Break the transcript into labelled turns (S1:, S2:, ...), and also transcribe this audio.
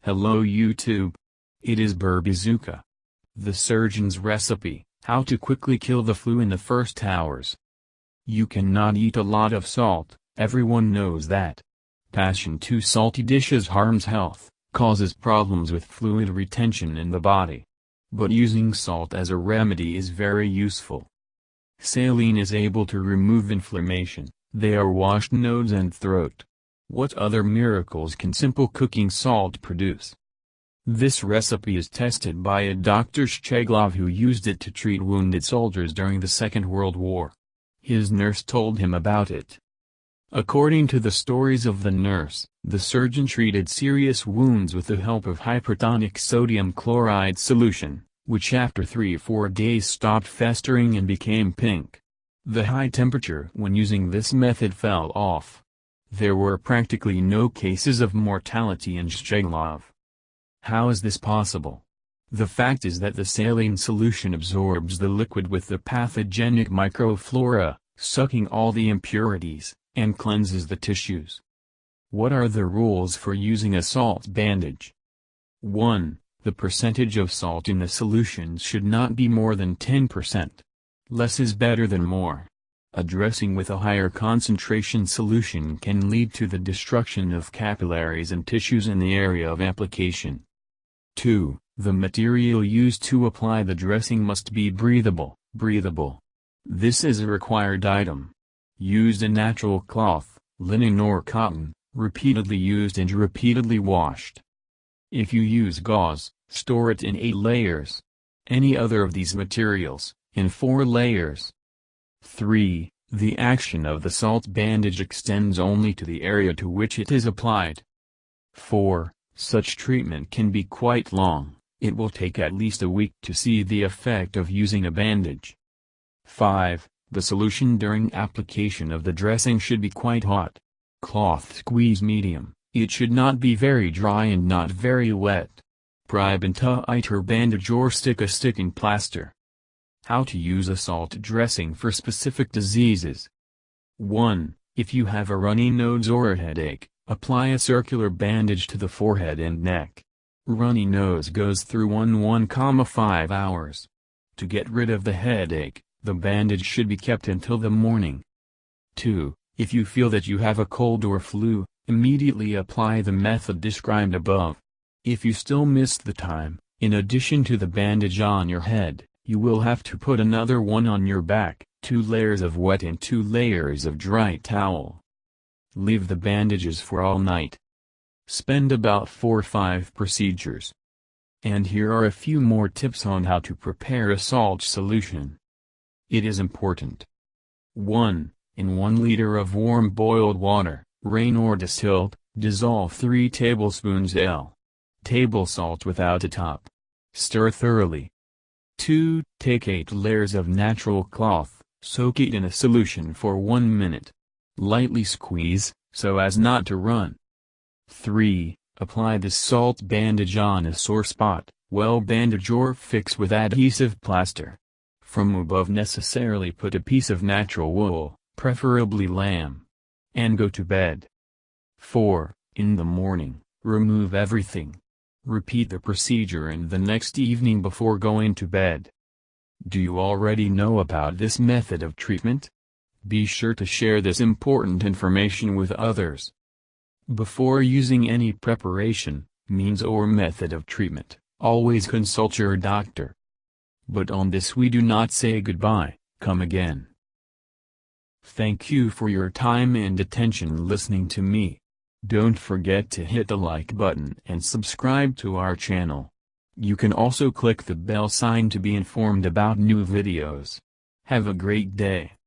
S1: Hello YouTube. It is Burbazooka. The surgeon's recipe, how to quickly kill the flu in the first hours. You cannot eat a lot of salt, everyone knows that. Passion to salty dishes harms health, causes problems with fluid retention in the body. But using salt as a remedy is very useful. Saline is able to remove inflammation, they are washed nose and throat. What other miracles can simple cooking salt produce? This recipe is tested by a Dr. Shcheglov who used it to treat wounded soldiers during the Second World War. His nurse told him about it. According to the stories of the nurse, the surgeon treated serious wounds with the help of hypertonic sodium chloride solution, which after 3-4 days stopped festering and became pink. The high temperature when using this method fell off. There were practically no cases of mortality in Shcheglov. How is this possible? The fact is that the saline solution absorbs the liquid with the pathogenic microflora, sucking all the impurities, and cleanses the tissues. What are the rules for using a salt bandage? 1. The percentage of salt in the solution should not be more than 10%. Less is better than more. A dressing with a higher concentration solution can lead to the destruction of capillaries and tissues in the area of application. 2. The material used to apply the dressing must be breathable. This is a required item. Use a natural cloth, linen or cotton, repeatedly used and repeatedly washed. If you use gauze, store it in 8 layers. Any other of these materials, in 4 layers. 3. The action of the salt bandage extends only to the area to which it is applied. 4. Such treatment can be quite long, it will take at least a week to see the effect of using a bandage. 5. The solution during application of the dressing should be quite hot. Cloth squeeze medium, it should not be very dry and not very wet. Pribe into iter bandage or stick a sticking plaster. How to use a salt dressing for specific diseases. 1. If you have a runny nose or a headache, apply a circular bandage to the forehead and neck. Runny nose goes through 1.5 hours. To get rid of the headache, the bandage should be kept until the morning. 2. If you feel that you have a cold or flu, immediately apply the method described above. If you still miss the time, in addition to the bandage on your head, you will have to put another one on your back, 2 layers of wet and 2 layers of dry towel. Leave the bandages for all night. Spend about 4-5 procedures. And here are a few more tips on how to prepare a salt solution. It is important. 1. In 1 liter of warm boiled water, rain or distilled, dissolve 3 tablespoons L. Table salt without a top. Stir thoroughly. 2. Take 8 layers of natural cloth, soak it in a solution for 1 minute. Lightly squeeze, so as not to run. 3. Apply the salt bandage on a sore spot, well bandage or fix with adhesive plaster. From above necessarily put a piece of natural wool, preferably lamb. And go to bed. 4. In the morning, remove everything. Repeat the procedure and the next evening before going to bed. Do you already know about this method of treatment? Be sure to share this important information with others. Before using any preparation, means or method of treatment, always consult your doctor. But on this we do not say goodbye, come again. Thank you for your time and attention listening to me. Don't forget to hit the like button and subscribe to our channel. You can also click the bell sign to be informed about new videos. Have a great day.